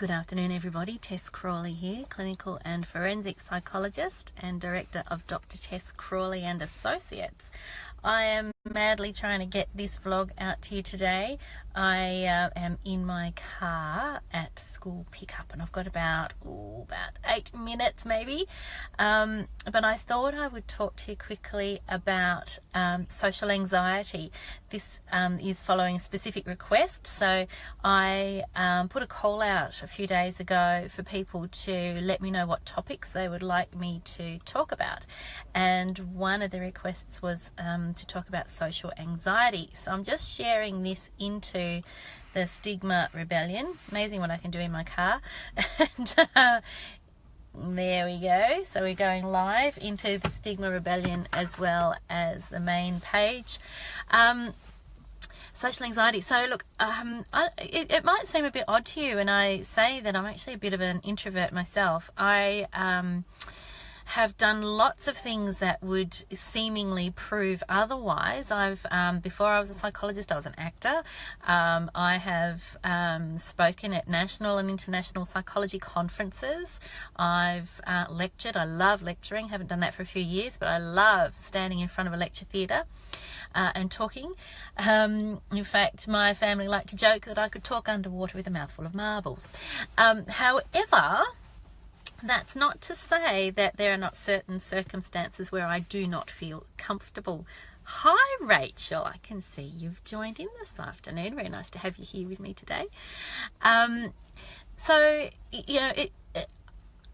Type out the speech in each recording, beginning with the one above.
Good afternoon, everybody. Tess Crawley here, clinical and forensic psychologist and director of Dr. Tess Crawley and Associates. I am madly trying to get this vlog out to you today. I am in my car at school pickup and I've got about 8 minutes maybe. But I thought I would talk to you quickly about social anxiety. This is following a specific request. So I put a call out a few days ago for people to let me know what topics they would like me to talk about. And one of the requests was to talk about social anxiety. So I'm just sharing this into the stigma rebellion. Amazing what I can do in my car. And there we go. So we're going live into the stigma rebellion as well as the main page. Social anxiety. So look, it might seem a bit odd to you when I say that I'm actually a bit of an introvert myself. I have done lots of things that would seemingly prove otherwise. Before I was a psychologist, I was an actor. I have spoken at national and international psychology conferences. I've lectured. I love lecturing. Haven't done that for a few years, but I love standing in front of a lecture theatre and talking. In fact, my family like to joke that I could talk underwater with a mouthful of marbles. However, that's not to say that there are not certain circumstances where I do not feel comfortable. Hi, Rachel. I can see you've joined in this afternoon. Very nice to have you here with me today. So, you know,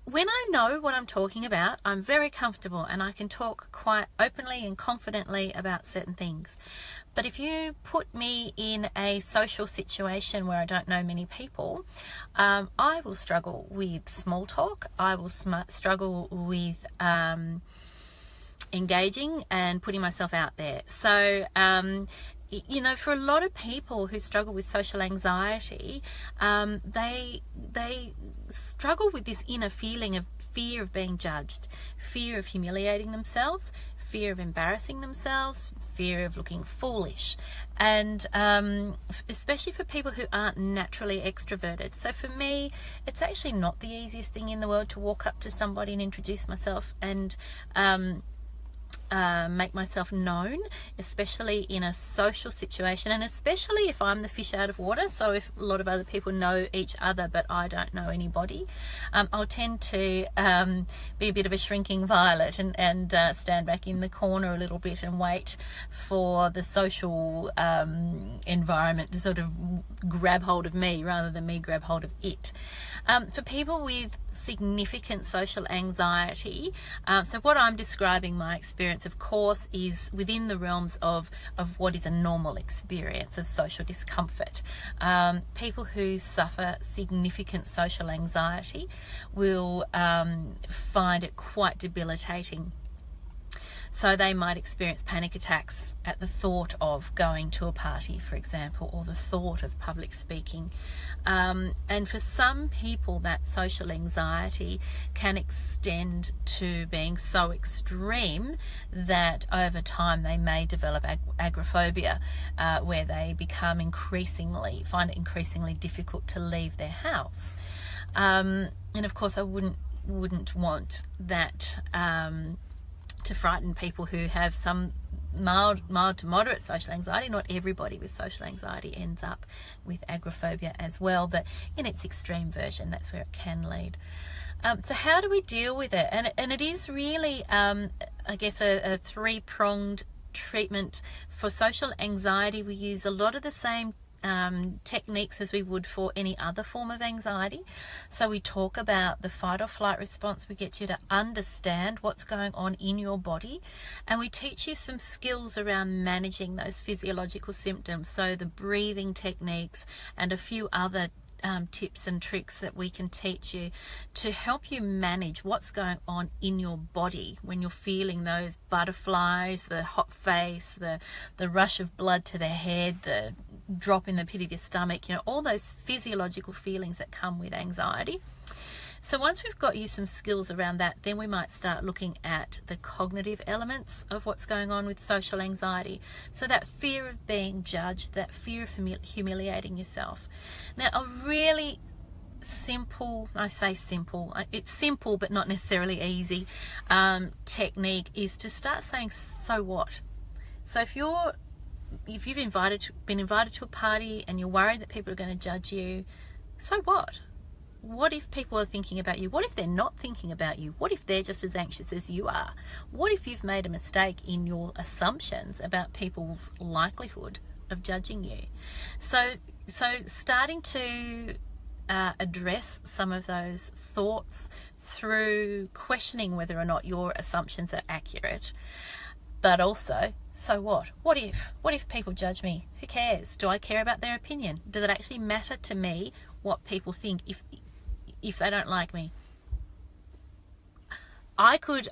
when I know what I'm talking about, I'm very comfortable and I can talk quite openly and confidently about certain things. But if you put me in a social situation where I don't know many people, I will struggle with small talk. I will struggle with engaging and putting myself out there. So, you know, for a lot of people who struggle with social anxiety, they struggle with this inner feeling of fear of being judged, fear of humiliating themselves, fear of embarrassing themselves, fear of looking foolish, and especially for people who aren't naturally extroverted. So for me, it's actually not the easiest thing in the world to walk up to somebody and introduce myself and make myself known, especially in a social situation, and especially if I'm the fish out of water. So if a lot of other people know each other but I don't know anybody, I'll tend to be a bit of a shrinking violet and stand back in the corner a little bit and wait for the social environment to sort of grab hold of me rather than me grab hold of it. For people with significant social anxiety, so what I'm describing, my experience, of course, is within the realms of what is a normal experience of social discomfort. People who suffer significant social anxiety will find it quite debilitating. So they might experience panic attacks at the thought of going to a party, for example, or the thought of public speaking. And for some people, that social anxiety can extend to being so extreme that over time they may develop agoraphobia, where they find it increasingly difficult to leave their house. And of course, I wouldn't want that to frighten people who have some mild to moderate social anxiety. Not everybody with social anxiety ends up with agoraphobia as well, but in its extreme version, that's where it can lead. So how do we deal with it? And it is really, I guess, a three-pronged treatment. For social anxiety, we use a lot of the same techniques as we would for any other form of anxiety. So we talk about the fight or flight response. We get you to understand what's going on in your body, and we teach you some skills around managing those physiological symptoms. So the breathing techniques and a few other tips and tricks that we can teach you to help you manage what's going on in your body when you're feeling those butterflies, the hot face, the rush of blood to the head, the drop in the pit of your stomach, you know, all those physiological feelings that come with anxiety. So once we've got you some skills around that, then we might start looking at the cognitive elements of what's going on with social anxiety. So that fear of being judged, that fear of humiliating yourself. Now, a really simple, I say simple, it's simple but not necessarily easy, technique is to start saying, so what? So if you've been invited to a party and you're worried that people are going to judge you, so what? What if people are thinking about you? What if they're not thinking about you? What if they're just as anxious as you are? What if you've made a mistake in your assumptions about people's likelihood of judging you? So starting to address some of those thoughts through questioning whether or not your assumptions are accurate, but also, so what? What if people judge me? Who cares? Do I care about their opinion? Does it actually matter to me what people think if they don't like me? I could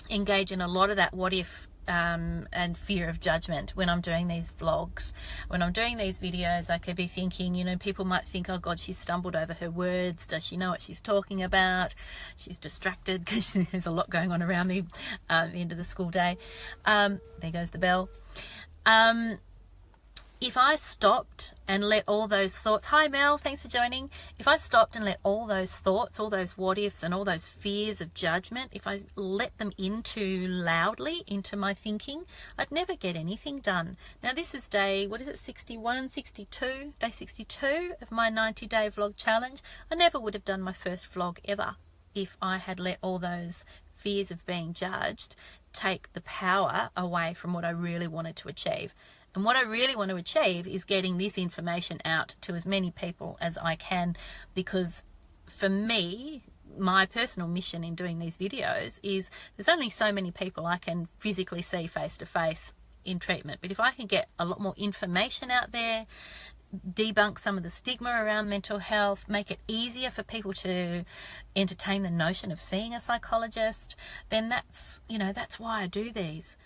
engage in a lot of that what if and fear of judgment when I'm doing these vlogs. When I'm doing these videos, I could be thinking, people might think, oh God, she's stumbled over her words. Does she know what she's talking about? She's distracted because there's a lot going on around me at the end of the school day. There goes the bell. If I stopped and let all those thoughts, hi Mel, thanks for joining. If I stopped and let all those thoughts, all those what ifs and all those fears of judgment, if I let them loudly into my thinking, I'd never get anything done. Now this is day, 61, 62, day 62 of my 90-day vlog challenge. I never would have done my first vlog ever if I had let all those fears of being judged take the power away from what I really wanted to achieve. And what I really want to achieve is getting this information out to as many people as I can, because for me, my personal mission in doing these videos is there's only so many people I can physically see face to face in treatment. But if I can get a lot more information out there, debunk some of the stigma around mental health, make it easier for people to entertain the notion of seeing a psychologist, then that's why I do these.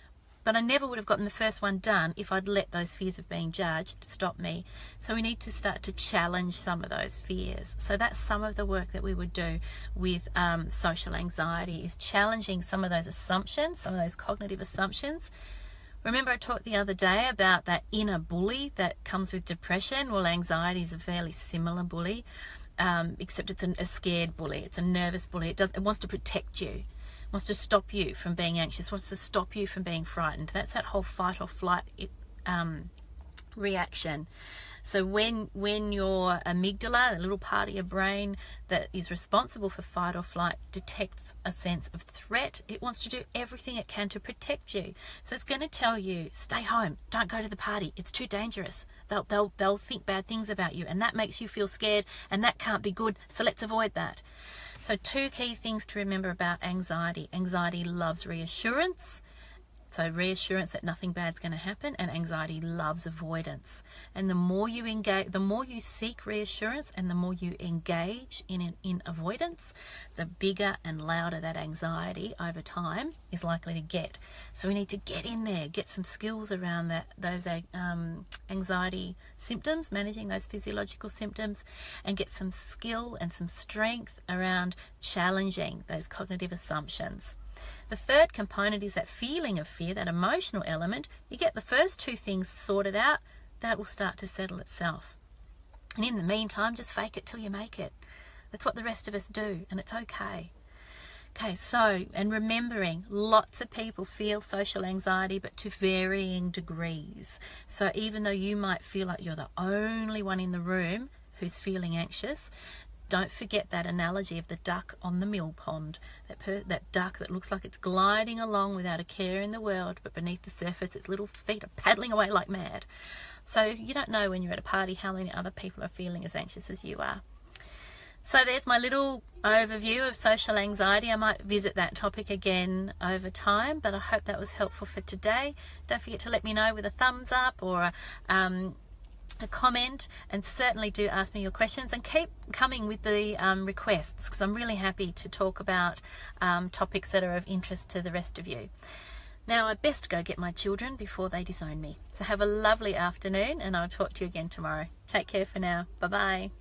But I never would have gotten the first one done if I'd let those fears of being judged stop me. So we need to start to challenge some of those fears. So that's some of the work that we would do with social anxiety, is challenging some of those assumptions, some of those cognitive assumptions. Remember I talked the other day about that inner bully that comes with depression? Well, anxiety is a fairly similar bully, except it's a scared bully. It's a nervous bully. It wants to protect you. Wants to stop you from being anxious, wants to stop you from being frightened. That's that whole fight or flight reaction. So when your amygdala, the little part of your brain that is responsible for fight or flight, detects a sense of threat, it wants to do everything it can to protect you. So it's going to tell you, stay home, don't go to the party, it's too dangerous. They'll think bad things about you, and that makes you feel scared, and that can't be good, so let's avoid that. So two key things to remember about anxiety. Anxiety loves reassurance. So reassurance that nothing bad's going to happen, and anxiety loves avoidance. And the more you engage, the more you seek reassurance, and the more you engage in avoidance, the bigger and louder that anxiety over time is likely to get. So we need to get in there, get some skills around those anxiety symptoms, managing those physiological symptoms, and get some skill and some strength around challenging those cognitive assumptions. The third component is that feeling of fear, that emotional element. You get the first two things sorted out, that will start to settle itself. And in the meantime, just fake it till you make it. That's what the rest of us do, and it's okay. Okay, so, and remembering, lots of people feel social anxiety, but to varying degrees. So even though you might feel like you're the only one in the room who's feeling anxious, don't forget that analogy of the duck on the mill pond, that duck that looks like it's gliding along without a care in the world, but beneath the surface its little feet are paddling away like mad. So you don't know when you're at a party how many other people are feeling as anxious as you are. So there's my little overview of social anxiety. I might visit that topic again over time, but I hope that was helpful for today. Don't forget to let me know with a thumbs up or a comment, and certainly do ask me your questions, and keep coming with the requests, because I'm really happy to talk about topics that are of interest to the rest of you. Now I best go get my children before they disown me. So have a lovely afternoon, and I'll talk to you again tomorrow. Take care for now. Bye bye.